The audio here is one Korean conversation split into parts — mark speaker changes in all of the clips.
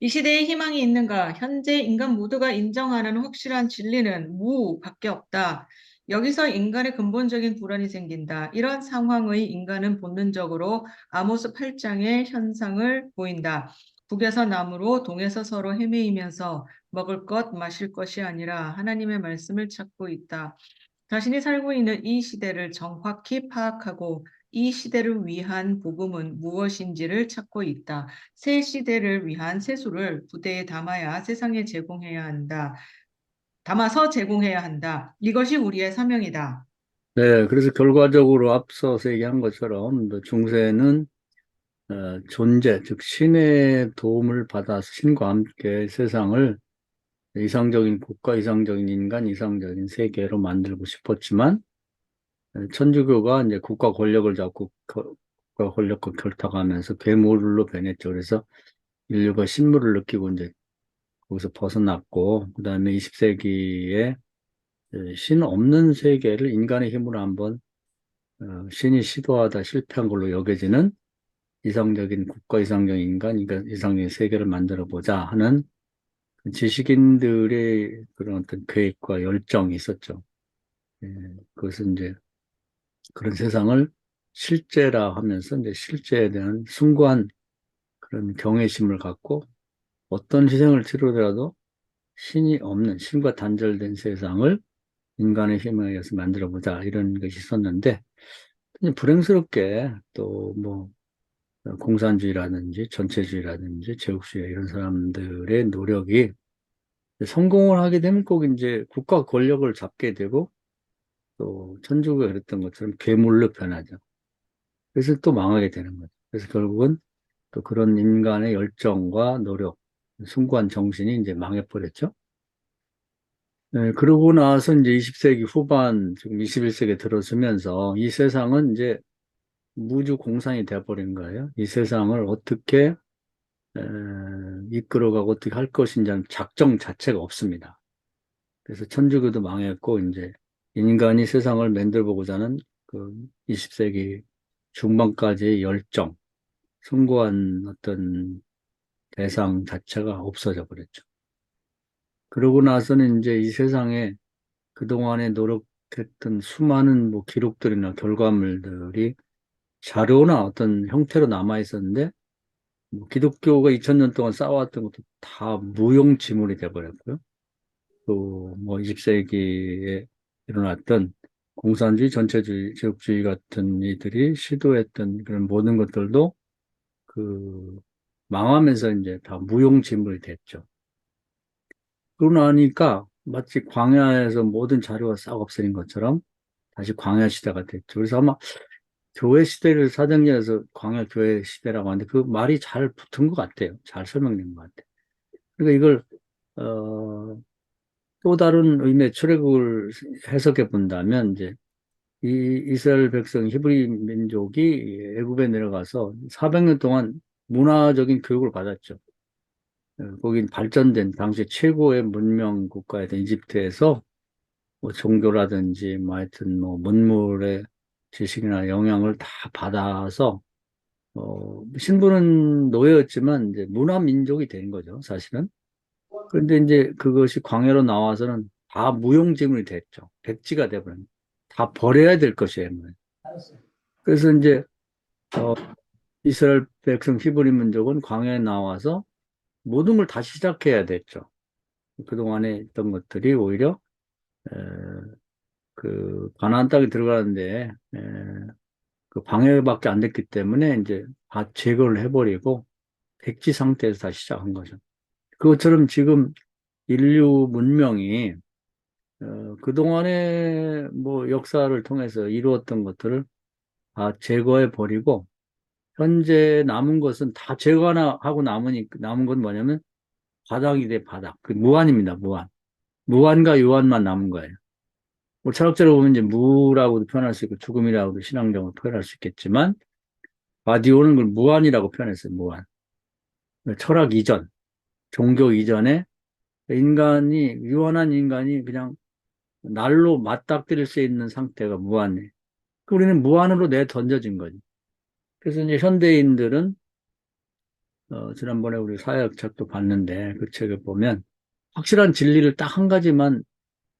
Speaker 1: 이 시대에 희망이 있는가? 현재 인간 모두가 인정하는 확실한 진리는 무밖에 없다. 여기서 인간의 근본적인 불안이 생긴다. 이런 상황의 인간은 본능적으로 아모스 8장의 현상을 보인다. 북에서 남으로 동에서 서로 헤매이면서 먹을 것, 마실 것이 아니라 하나님의 말씀을 찾고 있다. 자신이 살고 있는 이 시대를 정확히 파악하고 이 시대를 위한 복음은 무엇인지를 찾고 있다. 새 시대를 위한 세수를 부대에 담아야 세상에 제공해야 한다. 담아서 제공해야 한다. 이것이 우리의 사명이다.
Speaker 2: 네, 그래서 결과적으로 앞서서 얘기한 것처럼 중세는 존재, 즉 신의 도움을 받아서 신과 함께 세상을 이상적인 국가, 이상적인 인간, 이상적인 세계로 만들고 싶었지만 천주교가 이제 국가 권력을 잡고 국가 권력과 결탁하면서 괴물로 변했죠. 그래서 인류가 신물을 느끼고 이제 거기서 벗어났고, 그다음에 20세기에 신 없는 세계를 인간의 힘으로 한번 신이 시도하다 실패한 걸로 여겨지는 이상적인 국가, 이상적인 인간, 이상적인 세계를 만들어 보자 하는 그 지식인들의 그런 어떤 계획과 열정이 있었죠. 예, 그것은 이제 그런 세상을 실제라 하면서 이제 실제에 대한 숭고한 그런 경외심을 갖고 어떤 희생을 치르더라도 신이 없는, 신과 단절된 세상을 인간의 힘에 의해서 만들어 보자 이런 것이 있었는데 불행스럽게 또 뭐 공산주의라든지 전체주의라든지 제국주의 이런 사람들의 노력이 성공을 하게 되면 꼭 이제 국가 권력을 잡게 되고 또 천주교가 그랬던 것처럼 괴물로 변하죠. 그래서 또 망하게 되는 거죠. 그래서 결국은 또 그런 인간의 열정과 노력, 숭고한 정신이 이제 망해버렸죠. 네, 그러고 나서 이제 20세기 후반, 지금 21세기에 들어서면서 이 세상은 이제 무주 공산이 되어버린 거예요. 이 세상을 어떻게 에, 이끌어가고 어떻게 할 것인지 하는 작정 자체가 없습니다. 그래서 천주교도 망했고 이제 인간이 세상을 만들어보고자 하는 그 20세기 중반까지의 열정, 숭고한 어떤 대상 자체가 없어져 버렸죠. 그러고 나서는 이제 이 세상에 그동안에 노력했던 수많은 뭐 기록들이나 결과물들이 자료나 어떤 형태로 남아 있었는데 뭐 기독교가 2000년 동안 쌓아왔던 것도 다 무용지물이 돼버렸고요. 또 뭐 20세기에 일어났던 공산주의, 전체주의, 제국주의 같은 이들이 시도했던 그런 모든 것들도 그 망하면서 이제 다 무용지물이 됐죠. 그러고 나니까 마치 광야에서 모든 자료가 싹 없어진 것처럼 다시 광야 시대가 됐죠. 그래서 아마 교회 시대를 사정리해서 광야 교회 시대라고 하는데 그 말이 잘 붙은 것 같아요. 잘 설명된 것 같아요. 그러니까 이걸 어, 또 다른 의미의 출애굽을 해석해 본다면 이제 이 이스라엘 백성 히브리 민족이 애굽에 내려가서 400년 동안 문화적인 교육을 받았죠. 거긴 발전된 당시 최고의 문명 국가였던 이집트에서 뭐 종교라든지 뭐 하여튼 뭐 문물의 지식이나 영향을 다 받아서 신분은 노예였지만 이제 문화 민족이 된 거죠, 사실은. 그런데 이제 그것이 광야로 나와서는 다 무용지물이 됐죠. 백지가 돼버린. 다 버려야 될 것이에요. 뭐. 그래서 이제 어, 이스라엘 백성 히브리 민족은 광야에 나와서 모든 걸 다시 시작해야 됐죠. 그동안에 있던 것들이 오히려 에, 그 가나안 땅에 들어가는데 그 방해밖에 안 됐기 때문에 이제 다 제거를 해버리고 백지 상태에서 다시 시작한 거죠. 그것처럼 지금 인류 문명이 그동안에 뭐 역사를 통해서 이루었던 것들을 다 제거해 버리고 현재 남은 것은 다 제거하고 남은 건 뭐냐면 바닥이 돼 바닥. 그 무한입니다. 무한. 무한과 유한만 남은 거예요. 뭐 철학적으로 보면 이제 무라고도 표현할 수 있고 죽음이라고도 신앙적으로 표현할 수 있겠지만 바디오는 그걸 무한이라고 표현했어요. 무한. 철학 이전, 종교 이전에 유한한 인간이 그냥 날로 맞닥뜨릴 수 있는 상태가 무한해. 우리는 무한으로 내 던져진 거지. 그래서 이제 현대인들은 지난번에 우리 사회학 책도 봤는데 그 책에 보면 확실한 진리를 딱 한 가지만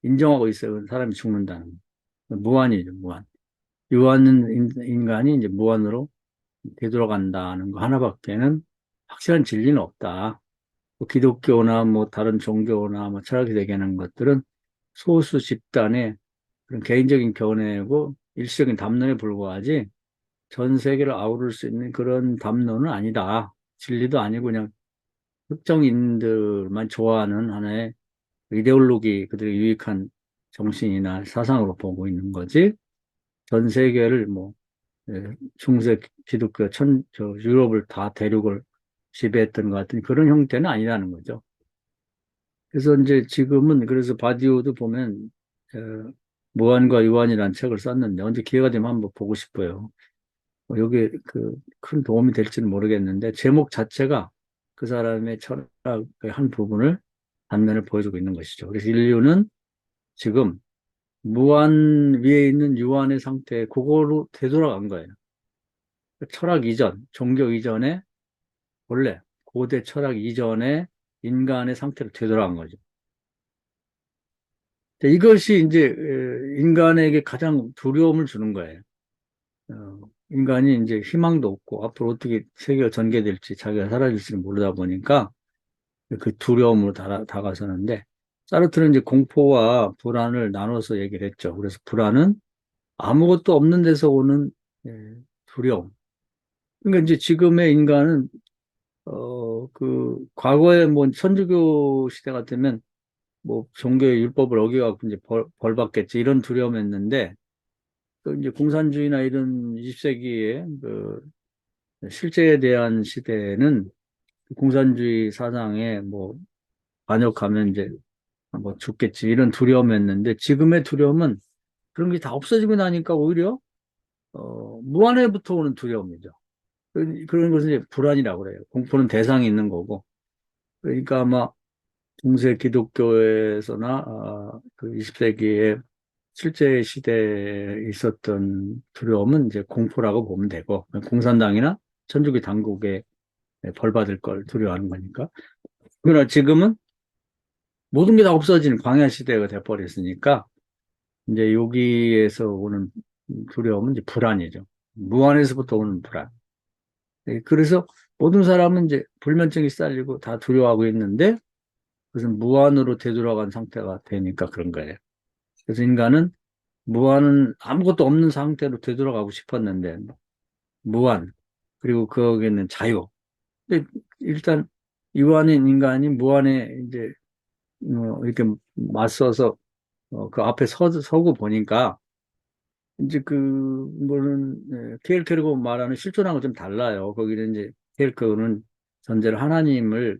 Speaker 2: 인정하고 있어요. 사람이 죽는다는 거. 무한이죠, 무한. 유한은 인간이 이제 무한으로 되돌아간다는 거 하나밖에는 확실한 진리는 없다. 뭐 기독교나 뭐 다른 종교나 뭐 철학이 되게하는 것들은 소수 집단의 그런 개인적인 견해고 일시적인 담론에 불과하지 전 세계를 아우를 수 있는 그런 담론은 아니다. 진리도 아니고 그냥 특정인들만 좋아하는 하나의 이데올로기, 그들의 유익한 정신이나 사상으로 보고 있는 거지. 전 세계를 뭐 중세 기독교 유럽을 다 대륙을 지배했던 것 같은 그런 형태는 아니라는 거죠. 그래서 이제 지금은 그래서 바디오도 보면 무한과 유한이라는 책을 썼는데 언제 기회가 되면 한번 보고 싶어요. 여기에 그 큰 도움이 될지는 모르겠는데 제목 자체가 그 사람의 철학의 한 부분을 단면을 보여주고 있는 것이죠. 그래서 인류는 지금 무한 위에 있는 유한의 상태에 그거로 되돌아간 거예요. 철학 이전, 종교 이전에 원래 고대 철학 이전에 인간의 상태로 되돌아간 거죠. 이것이 이제 인간에게 가장 두려움을 주는 거예요. 인간이 이제 희망도 없고 앞으로 어떻게 세계가 전개될지 자기가 사라질지를 모르다 보니까 그 두려움으로 다가서는데 사르트는 이제 공포와 불안을 나눠서 얘기를 했죠. 그래서 불안은 아무것도 없는 데서 오는 두려움. 그러니까 이제 지금의 인간은 그 과거에 뭐 천주교 시대 같으면 뭐 종교의 율법을 어겨갖고 이제 벌 받겠지 이런 두려움이었는데 그 이제 공산주의나 이런 20세기의 그 실제에 대한 시대에는 공산주의 사상에 뭐 반역하면 이제 뭐 죽겠지 이런 두려움이었는데 지금의 두려움은 그런 게 다 없어지고 나니까 오히려 무한회부터 오는 두려움이죠. 그런 것은 이제 불안이라고 그래요. 공포는 대상이 있는 거고. 그러니까 아마 중세 기독교에서나 그 20세기에 실제 시대에 있었던 두려움은 이제 공포라고 보면 되고 공산당이나 천주교 당국에 벌 받을 걸 두려워하는 거니까. 그러나 지금은 모든 게 다 없어진 광야 시대가 돼버렸으니까 이제 여기에서 오는 두려움은 이제 불안이죠. 무한에서부터 오는 불안. 그래서 모든 사람은 이제 불면증이 쌓이고 다 두려워하고 있는데 그것은 무한으로 되돌아간 상태가 되니까 그런 거예요. 그래서 인간은 무한은 아무것도 없는 상태로 되돌아가고 싶었는데 무한 그리고 거기에는 자유. 근데 일단 유한인 인간이 무한에 이제 이렇게 맞서서 그 앞에 서고 보니까 이제 그 뭐는 케일케르고 말하는 실존하고 좀 달라요. 거기는 이제 케일케르는 전제로 하나님을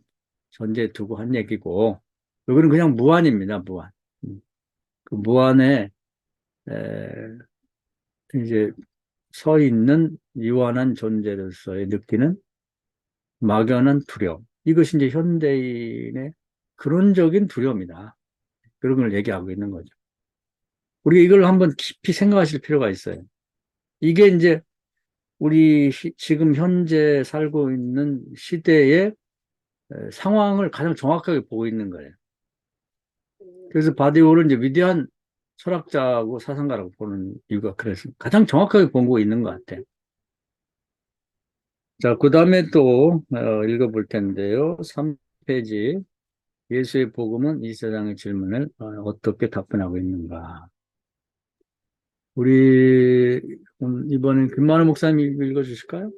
Speaker 2: 전제에 두고 한 얘기고 여기는 그냥 무한입니다. 무한. 그 무한에 에, 이제 서 있는 유한한 존재로서의 느끼는 막연한 두려움. 이것이 이제 현대인의 근원적인 두려움이다. 그런 걸 얘기하고 있는 거죠. 우리가 이걸 한번 깊이 생각하실 필요가 있어요. 이게 이제 우리 지금 현재 살고 있는 시대의 상황을 가장 정확하게 보고 있는 거예요. 그래서 바디오를 이제 위대한 철학자고 사상가라고 보는 이유가 그래서 가장 정확하게 보고 있는 것 같아요. 자, 그 다음에 또 읽어볼 텐데요. 3페이지. 예수의 복음은 이 세상의 질문을 어떻게 답변하고 있는가. 우리 이번엔 김만호 목사님 읽어주실까요?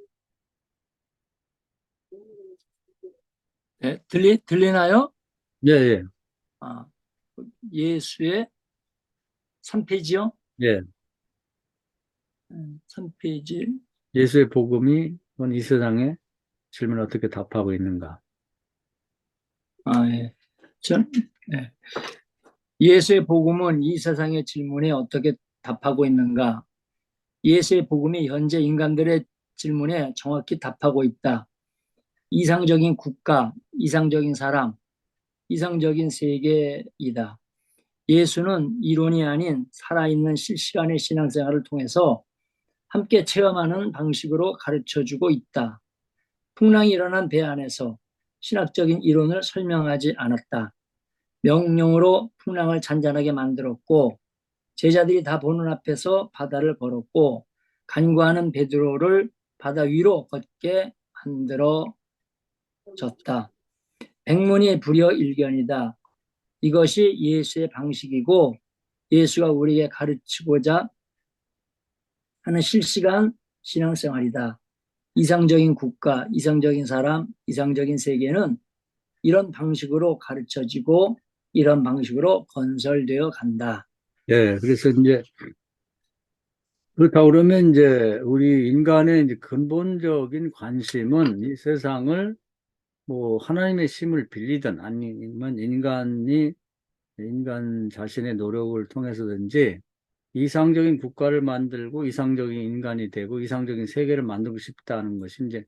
Speaker 3: 네, 들리나요?
Speaker 2: 예, 예,
Speaker 3: 아, 예수의 3페이지요?
Speaker 2: 예.
Speaker 3: 3페이지.
Speaker 2: 예수의 복음이 이 세상의 질문을 어떻게 답하고 있는가.
Speaker 3: 예. 네. 예수의 복음은 이 세상의 질문에 어떻게 답하고 있는가? 예수의 복음이 현재 인간들의 질문에 정확히 답하고 있다. 이상적인 국가, 이상적인 사람, 이상적인 세계이다. 예수는 이론이 아닌 살아있는 실시간의 신앙생활을 통해서 함께 체험하는 방식으로 가르쳐주고 있다. 풍랑이 일어난 배 안에서 신학적인 이론을 설명하지 않았다. 명령으로 풍랑을 잔잔하게 만들었고 제자들이 다 보는 앞에서 바다를 걸었고 간구하는 베드로를 바다 위로 걷게 만들어졌다. 백문이 불여일견이다. 이것이 예수의 방식이고 예수가 우리에게 가르치고자 하는 실시간 신앙생활이다. 이상적인 국가, 이상적인 사람, 이상적인 세계는 이런 방식으로 가르쳐지고 이런 방식으로 건설되어 간다.
Speaker 2: 예, 그래서 이제 그렇다고 그러면 이제 우리 인간의 이제 근본적인 관심은 이 세상을 뭐 하나님의 힘을 빌리든 아니면 인간 자신의 노력을 통해서든지 이상적인 국가를 만들고 이상적인 인간이 되고 이상적인 세계를 만들고 싶다는 것이 이제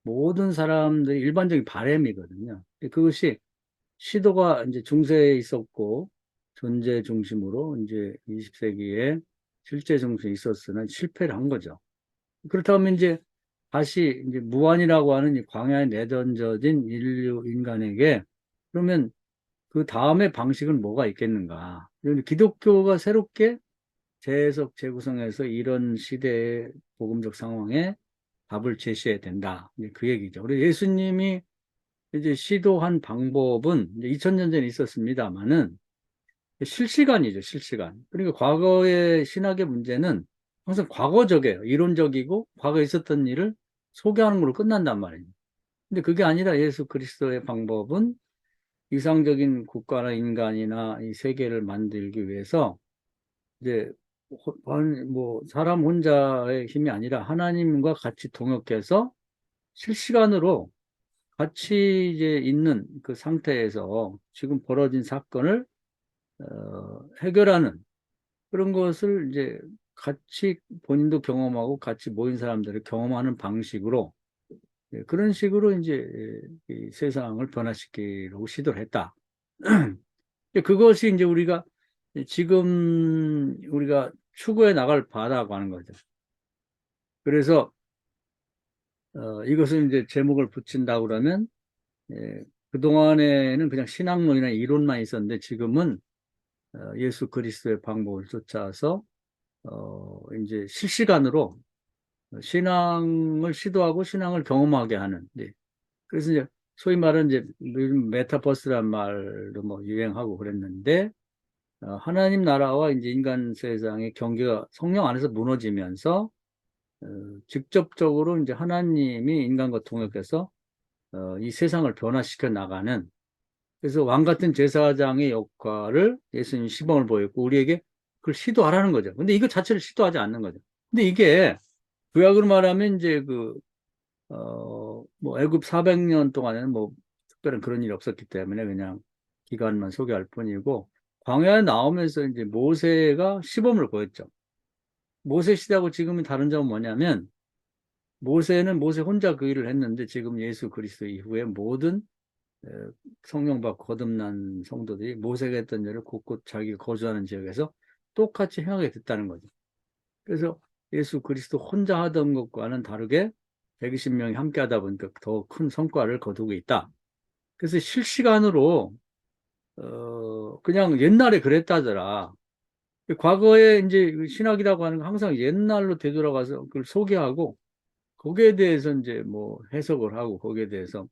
Speaker 2: 모든 사람들의 일반적인 바람이거든요. 그것이 시도가 이제 중세에 있었고 존재 중심으로 이제 20세기에 실제 중심에 있었으나 실패를 한 거죠. 그렇다면 이제 다시 이제 무한이라고 하는 이 광야에 내던져진 인류 인간에게 그러면 그 다음의 방식은 뭐가 있겠는가? 기독교가 새롭게 재해석, 재구성해서 이런 시대의 복음적 상황에 답을 제시해야 된다. 이제 그 얘기죠. 그리고 예수님이 이제 시도한 방법은 이제 2000년 전에 있었습니다만은 실시간이죠, 실시간. 그러니까 과거의 신학의 문제는 항상 과거적이에요. 이론적이고 과거에 있었던 일을 소개하는 걸로 끝난단 말이에요. 근데 그게 아니라 예수 그리스도의 방법은 이상적인 국가나 인간이나 이 세계를 만들기 위해서 이제 뭐 사람 혼자의 힘이 아니라 하나님과 같이 동역해서 실시간으로 같이 이제 있는 그 상태에서 지금 벌어진 사건을 해결하는 그런 것을 이제 같이 본인도 경험하고 같이 모인 사람들을 경험하는 방식으로 그런 식으로 이제 이 세상을 변화시키려고 시도를 했다. 그것이 이제 우리가 추구해 나갈 바라고 하는 거죠. 그래서 이것을 이제 제목을 붙인다고 그러면 그동안에는 그냥 신학론이나 이론만 있었는데 지금은 예수 그리스도의 방법을 쫓아서 이제 실시간으로 신앙을 시도하고 신앙을 경험하게 하는. 네. 그래서 이제 소위 말하는 이제 요즘 메타버스란 말도 뭐 유행하고 그랬는데 하나님 나라와 이제 인간 세상의 경계가 성령 안에서 무너지면서 직접적으로 이제 하나님이 인간과 통역해서 이 세상을 변화시켜 나가는 그래서 왕 같은 제사장의 역할을 예수님이 시범을 보였고 우리에게 그걸 시도하라는 거죠. 근데 이거 자체를 시도하지 않는 거죠. 근데 이게 구약으로 말하면 이제 뭐 애굽 400년 동안에는 뭐 특별한 그런 일이 없었기 때문에 그냥 기간만 소개할 뿐이고 광야에 나오면서 이제 모세가 시범을 보였죠. 모세 시대하고 지금의 다른 점은 뭐냐면 모세는 모세 혼자 그 일을 했는데 지금 예수 그리스도 이후에 모든 성령 받고 거듭난 성도들이 모세가 했던 일을 곳곳 자기가 거주하는 지역에서 똑같이 행하게 됐다는 거죠. 그래서 예수 그리스도 혼자 하던 것과는 다르게 120명이 함께 하다 보니까 더 큰 성과를 거두고 있다. 그래서 실시간으로 그냥 옛날에 그랬다더라. 과거에 이제 신학이라고 하는 건 항상 옛날로 되돌아가서 그걸 소개하고 거기에 대해서 이제 뭐 해석을 하고 거기에 대해서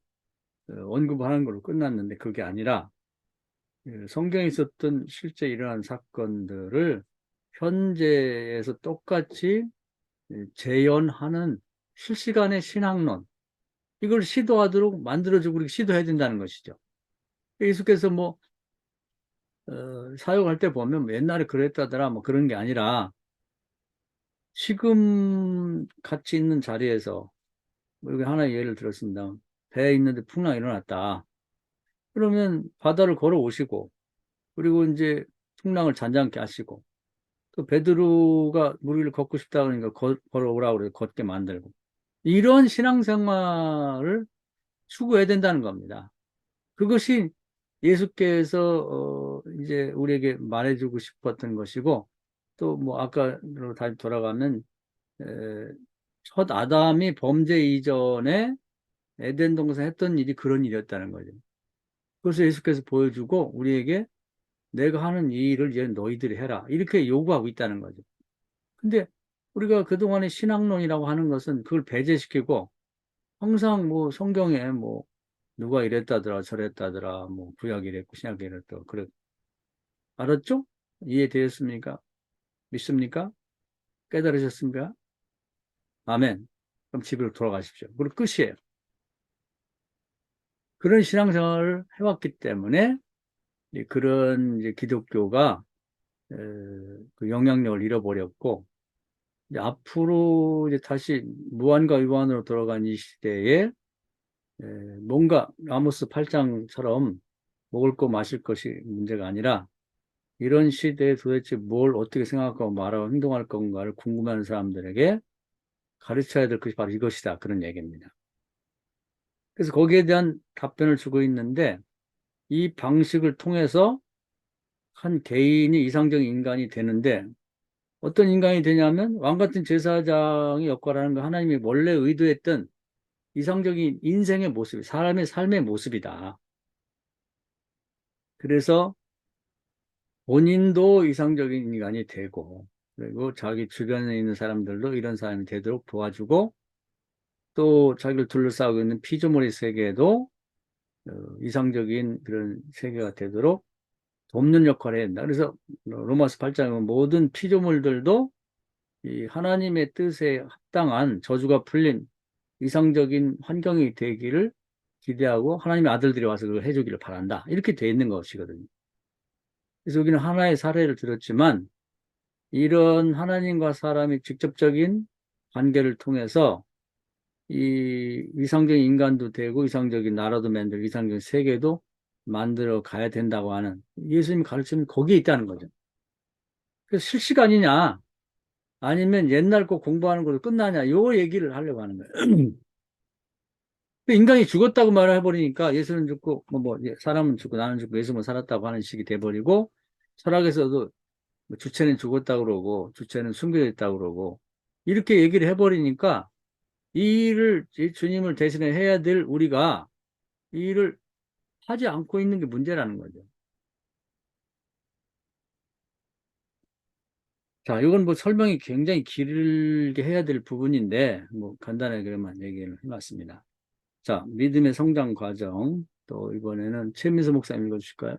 Speaker 2: 언급하는 걸로 끝났는데 그게 아니라 성경에 있었던 실제 일어난 사건들을 현재에서 똑같이 재현하는 실시간의 신학론 이걸 시도하도록 만들어주고 우리 시도해야 된다는 것이죠. 계속해서 뭐 사역할 때 보면 뭐 옛날에 그랬다더라 뭐 그런 게 아니라 지금 같이 있는 자리에서 뭐 여기 하나의 예를 들었습니다. 배에 있는데 풍랑이 일어났다. 그러면 바다를 걸어 오시고 그리고 이제 풍랑을 잔잔케 하시고 또 베드로가 물 위를 걷고 싶다 그러니까 걸어오라고 그래 걷게 만들고 이런 신앙생활을 추구해야 된다는 겁니다. 그것이 예수께서 이제 우리에게 말해주고 싶었던 것이고 또 뭐 아까로 다시 돌아가면 첫 아담이 범죄 이전에 에덴 동산 했던 일이 그런 일이었다는 거죠. 그래서 예수께서 보여주고 우리에게 내가 하는 이 일을 이제 너희들이 해라. 이렇게 요구하고 있다는 거죠. 근데 우리가 그동안의 신학론이라고 하는 것은 그걸 배제시키고 항상 뭐 성경에 뭐 누가 이랬다더라 저랬다더라 뭐 구약이 이랬고 신약이 이랬다. 그래. 알았죠? 이해되었습니까? 믿습니까? 깨달으셨습니까? 아멘. 그럼 집으로 돌아가십시오. 그리고 끝이에요. 그런 신앙생활을 해왔기 때문에 그런 이제 기독교가 그 영향력을 잃어버렸고 이제 앞으로 이제 다시 무한과 유한으로 돌아간 이 시대에 뭔가 아모스 8장처럼 먹을 거 마실 것이 문제가 아니라 이런 시대에 도대체 뭘 어떻게 생각하고 말하고 행동할 건가를 궁금해하는 사람들에게 가르쳐야 될 것이 바로 이것이다. 그런 얘기입니다. 그래서 거기에 대한 답변을 주고 있는데 이 방식을 통해서 한 개인이 이상적인 인간이 되는데 어떤 인간이 되냐면 왕 같은 제사장의 역할을 하는 거 하나님이 원래 의도했던 이상적인 인생의 모습, 사람의 삶의 모습이다. 그래서 본인도 이상적인 인간이 되고 그리고 자기 주변에 있는 사람들도 이런 사람이 되도록 도와주고 또 자기를 둘러싸고 있는 피조물의 세계에도 이상적인 그런 세계가 되도록 돕는 역할을 해야 된다. 그래서 로마서 8장은 모든 피조물들도 이 하나님의 뜻에 합당한 저주가 풀린 이상적인 환경이 되기를 기대하고 하나님의 아들들이 와서 그걸 해주기를 바란다. 이렇게 돼 있는 것이거든요. 그래서 여기는 하나의 사례를 들었지만 이런 하나님과 사람이 직접적인 관계를 통해서 이 이상적인 인간도 되고 이상적인 나라도 만들고 이상적인 세계도 만들어 가야 된다고 하는 예수님이 가르침이 거기에 있다는 거죠. 그래서 실시간이냐 아니면 옛날 거 공부하는 걸로 끝나냐 요 얘기를 하려고 하는 거예요. 인간이 죽었다고 말을 해버리니까 예수는 죽고 사람은 죽고 나는 죽고 예수는 살았다고 하는 식이 돼버리고 철학에서도 뭐 주체는 죽었다고 그러고 주체는 숨겨져 있다고 그러고 이렇게 얘기를 해버리니까 이 일을 주님을 대신에 해야 될 우리가 이 일을 하지 않고 있는 게 문제라는 거죠. 자, 이건 뭐 설명이 굉장히 길게 해야 될 부분인데 뭐 간단하게만 얘기를 해봤습니다. 자, 믿음의 성장 과정 또 이번에는 최민수 목사님 읽어주실까요?